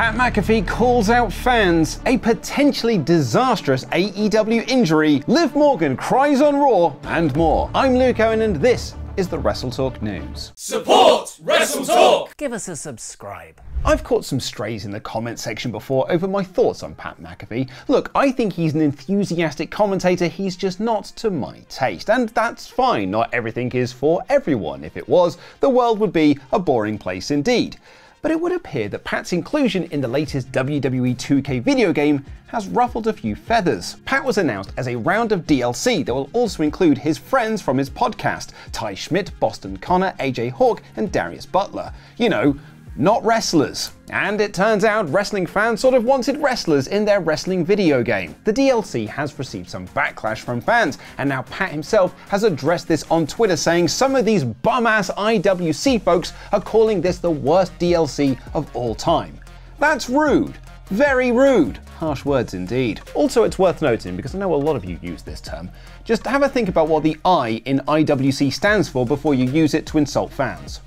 Pat McAfee calls out fans, a potentially disastrous AEW injury, Liv Morgan cries on Raw, and more. I'm Luke Owen and this is the WrestleTalk News. Support WrestleTalk! Give us a subscribe. I've caught some strays in the comment section before over my thoughts on Pat McAfee. Look, I think he's an enthusiastic commentator, he's just not to my taste. And that's fine, not everything is for everyone. If it was, the world would be a boring place indeed. But it would appear that Pat's inclusion in the latest WWE 2K video game has ruffled a few feathers. Pat was announced as a round of DLC that will also include his friends from his podcast, Ty Schmidt, Boston Connor, AJ Hawk, and Darius Butler. You know, not wrestlers. And it turns out wrestling fans sort of wanted wrestlers in their wrestling video game. The DLC has received some backlash from fans, and now Pat himself has addressed this on Twitter, saying some of these bum-ass IWC folks are calling this the worst DLC of all time. That's rude. Very rude. Harsh words indeed. Also, it's worth noting, because I know a lot of you use this term, just have a think about what the I in IWC stands for before you use it to insult fans.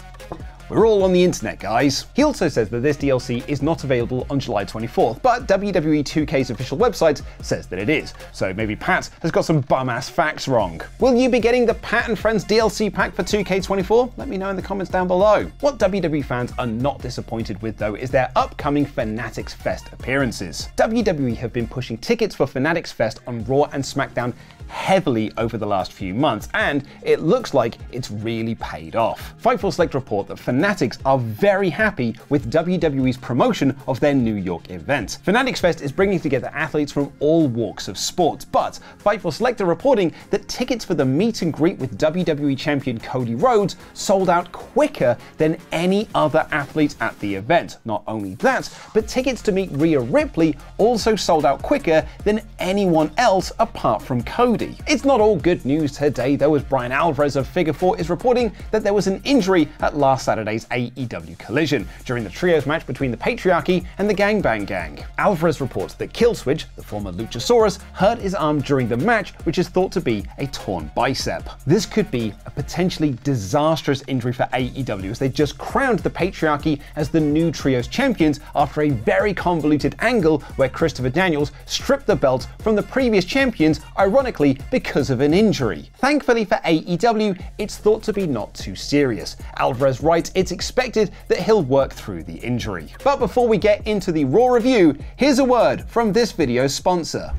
We're all on the internet, guys. He also says that this DLC is not available on July 24th, but WWE 2K's official website says that it is, so maybe Pat has got some bum-ass facts wrong. Will you be getting the Pat and Friends DLC pack for 2K24? Let me know in the comments down below. What WWE fans are not disappointed with, though, is their upcoming Fanatics Fest appearances. WWE have been pushing tickets for Fanatics Fest on Raw and SmackDown heavily over the last few months, and it looks like it's really paid off. Fightful Select report that Fanatics are very happy with WWE's promotion of their New York event. Fanatics Fest is bringing together athletes from all walks of sports, but Fightful Select are reporting that tickets for the meet and greet with WWE champion Cody Rhodes sold out quicker than any other athlete at the event. Not only that, but tickets to meet Rhea Ripley also sold out quicker than anyone else apart from Cody. It's not all good news today, though, as Brian Alvarez of Figure 4 is reporting that there was an injury at last Saturday's AEW Collision during the trios match between the Patriarchy and the Gangbang Gang. Alvarez reports that Killswitch, the former Luchasaurus, hurt his arm during the match, which is thought to be a torn bicep. This could be a potentially disastrous injury for AEW, as they just crowned the Patriarchy as the new trios champions after a very convoluted angle where Christopher Daniels stripped the belt from the previous champions, ironically because of an injury. Thankfully for AEW, it's thought to be not too serious. Alvarez writes it's expected that he'll work through the injury. But before we get into the Raw review, here's a word from this video's sponsor.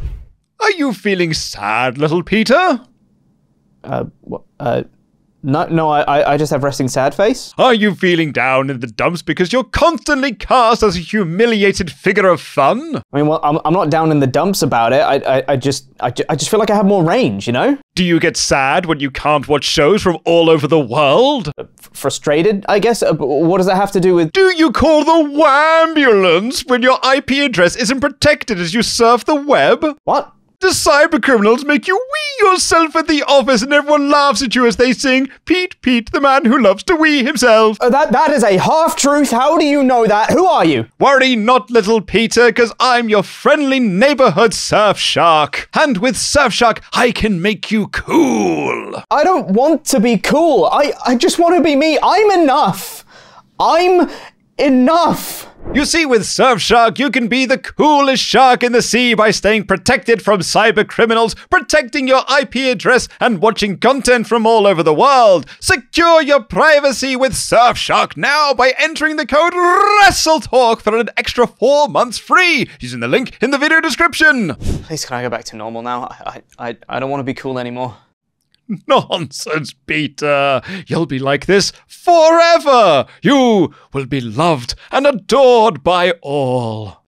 Are you feeling sad, little Peter? No, I just have resting sad face. Are you feeling down in the dumps because you're constantly cast as a humiliated figure of fun? I mean, well, I'm not down in the dumps about it. I just feel like I have more range, you know? Do you get sad when you can't watch shows from all over the world? Frustrated, I guess? What does that have to do with... Do you call the WAMbulance when your IP address isn't protected as you surf the web? What? Do cybercriminals make you wee yourself at the office and everyone laughs at you as they sing, Pete, Pete, the man who loves to wee himself? That is a half-truth. How do you know that? Who are you? Worry not, little Peter, because I'm your friendly neighborhood Surfshark. And with Surfshark, I can make you cool. I don't want to be cool. I just want to be me. I'm enough. I'm enough. You see, with Surfshark, you can be the coolest shark in the sea by staying protected from cyber criminals, protecting your IP address, and watching content from all over the world. Secure your privacy with Surfshark now by entering the code WrestleTalk for an extra 4 months free, using the link in the video description. Please, can I go back to normal now? I don't want to be cool anymore. Nonsense, Peter. You'll be like this forever. You will be loved and adored by all.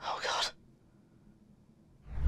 Oh, God.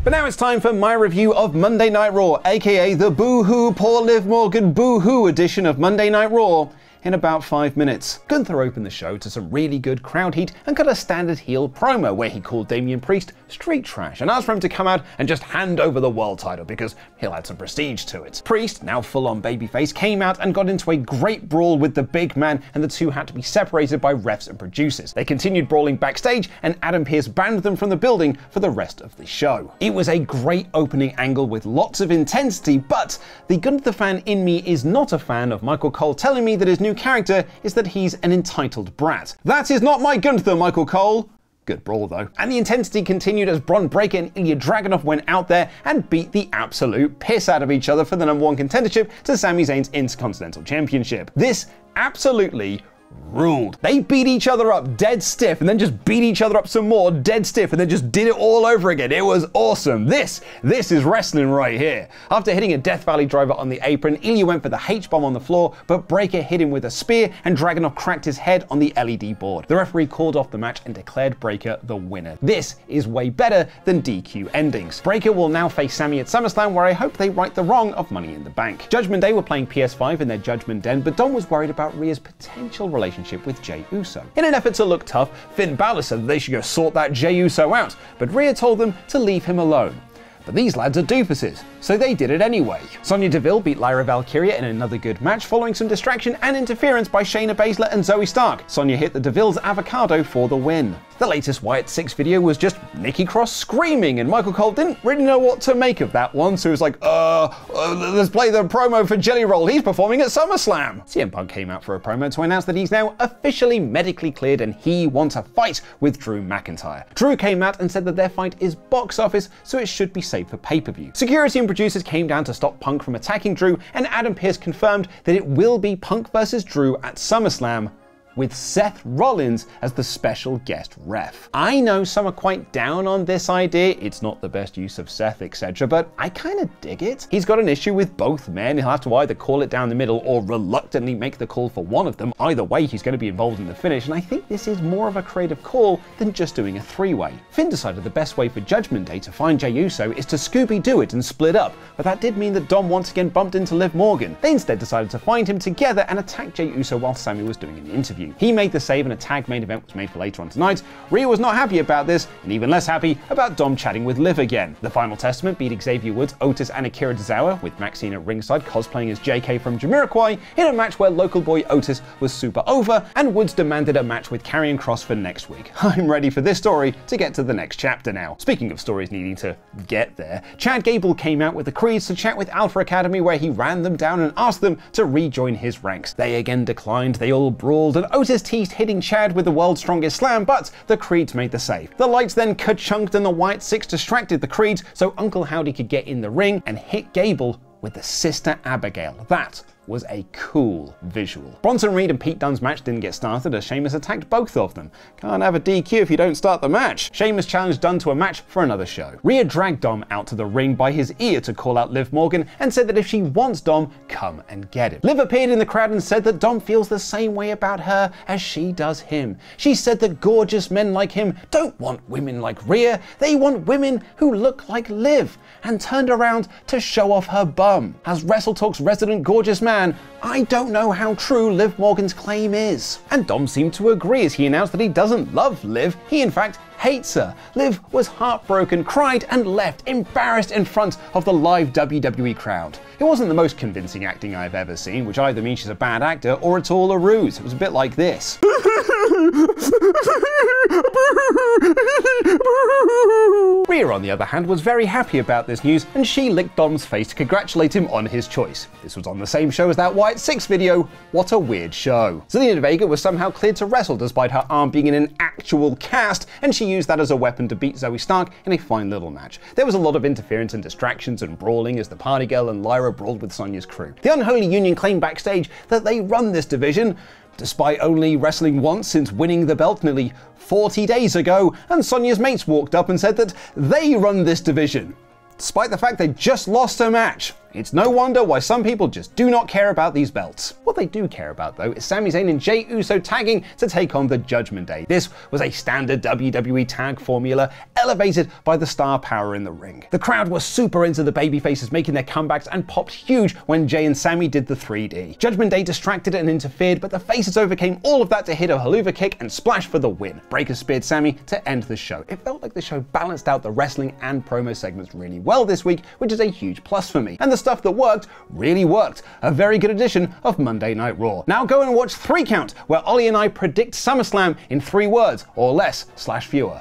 But now it's time for my review of Monday Night Raw, aka the boo-hoo poor Liv Morgan boo-hoo edition of Monday Night Raw. In about 5 minutes. Gunther opened the show to some really good crowd heat and cut a standard heel promo where he called Damian Priest street trash and asked for him to come out and just hand over the world title because he'll add some prestige to it. Priest, now full-on babyface, came out and got into a great brawl with the big man, and the two had to be separated by refs and producers. They continued brawling backstage and Adam Pearce banned them from the building for the rest of the show. It was a great opening angle with lots of intensity, but the Gunther fan in me is not a fan of Michael Cole telling me that his new character is that he's an entitled brat. That is not my Gunther, Michael Cole. Good brawl though. And the intensity continued as Bron Breakker and Ilya Dragunov went out there and beat the absolute piss out of each other for the #1 contendership to Sami Zayn's Intercontinental Championship. This absolutely ruled. They beat each other up dead stiff and then just beat each other up some more dead stiff and then just did it all over again. It was awesome. This is wrestling right here. After hitting a Death Valley driver on the apron, Ilya went for the H-bomb on the floor, but Breakker hit him with a spear and Dragunov cracked his head on the LED board. The referee called off the match and declared Breakker the winner. This is way better than DQ endings. Breakker will now face Sami at SummerSlam, where I hope they right the wrong of Money in the Bank. Judgment Day were playing PS5 in their Judgment Den, but Dom was worried about Rhea's potential relationship with Jey Uso. In an effort to look tough, Finn Balor said that they should go sort that Jey Uso out, but Rhea told them to leave him alone. But these lads are doofuses, so they did it anyway. Sonya Deville beat Lyra Valkyria in another good match following some distraction and interference by Shayna Baszler and Zoe Stark. Sonya hit the Deville's avocado for the win. The latest Wyatt 6 video was just Nikki Cross screaming, and Michael Cole didn't really know what to make of that one, so he was like, let's play the promo for Jelly Roll, he's performing at SummerSlam. CM Punk came out for a promo to announce that he's now officially medically cleared and he wants a fight with Drew McIntyre. Drew came out and said that their fight is box office, so it should be safe for pay-per-view. Security and producers came down to stop Punk from attacking Drew, and Adam Pearce confirmed that it will be Punk versus Drew at SummerSlam, with Seth Rollins as the special guest ref. I know some are quite down on this idea, it's not the best use of Seth, etc., but I kinda dig it. He's got an issue with both men, he'll have to either call it down the middle or reluctantly make the call for one of them. Either way, he's going to be involved in the finish, and I think this is more of a creative call than just doing a three-way. Finn decided the best way for Judgment Day to find Jey Uso is to Scooby-Doo it and split up, but that did mean that Dom once again bumped into Liv Morgan. They instead decided to find him together and attack Jey Uso while Sami was doing an interview. He made the save and a tag main event was made for later on tonight. Rhea was not happy about this, and even less happy about Dom chatting with Liv again. The Final Testament beat Xavier Woods, Otis, and Akira Tozawa, with Maxine at ringside cosplaying as JK from Jamiroquai, in a match where local boy Otis was super over, and Woods demanded a match with Karrion Kross for next week. I'm ready for this story to get to the next chapter now. Speaking of stories needing to get there, Chad Gable came out with the Cries to chat with Alpha Academy, where he ran them down and asked them to rejoin his ranks. They again declined, they all brawled, and Otis teased hitting Chad with the world's strongest slam, but the Creeds made the save. The lights then ka-chunked and the Wyatt 6 distracted the Creeds so Uncle Howdy could get in the ring and hit Gable with the Sister Abigail. That was a cool visual. Bronson Reed and Pete Dunne's match didn't get started as Sheamus attacked both of them. Can't have a DQ if you don't start the match. Sheamus challenged Dunne to a match for another show. Rhea dragged Dom out to the ring by his ear to call out Liv Morgan and said that if she wants Dom, come and get him. Liv appeared in the crowd and said that Dom feels the same way about her as she does him. She said that gorgeous men like him don't want women like Rhea, they want women who look like Liv, and turned around to show off her bum. As WrestleTalk's resident gorgeous man, I don't know how true Liv Morgan's claim is. And Dom seemed to agree as he announced that he doesn't love Liv, he in fact hates her. Liv was heartbroken, cried and left, embarrassed in front of the live WWE crowd. It wasn't the most convincing acting I've ever seen, which either means she's a bad actor or it's all a ruse. It was a bit like this. Rhea, on the other hand, was very happy about this news, and she licked Dom's face to congratulate him on his choice. This was on the same show as that Wyatt 6 video. What a weird show. Zelina Vega was somehow cleared to wrestle despite her arm being in an actual cast, and she used that as a weapon to beat Zoe Stark in a fine little match. There was a lot of interference and distractions and brawling as the Party Girl and Lyra brawled with Sonya's crew. The Unholy Union claimed backstage that they run this division, despite only wrestling once since winning the belt nearly 40 days ago, and Sonya's mates walked up and said that they run this division, despite the fact they just lost a match. It's no wonder why some people just do not care about these belts. What they do care about, though, is Sami Zayn and Jey Uso tagging to take on the Judgment Day. This was a standard WWE tag formula, elevated by the star power in the ring. The crowd was super into the babyfaces making their comebacks and popped huge when Jey and Sami did the 3D. Judgment Day distracted and interfered, but the faces overcame all of that to hit a haluva kick and splash for the win. Breakker speared Sami to end the show. It felt like the show balanced out the wrestling and promo segments really well this week, which is a huge plus for me. And the stuff that worked really worked. A very good edition of Monday Night Raw. Now go and watch 3 Count, where Ollie and I predict SummerSlam in 3 words or less / fewer.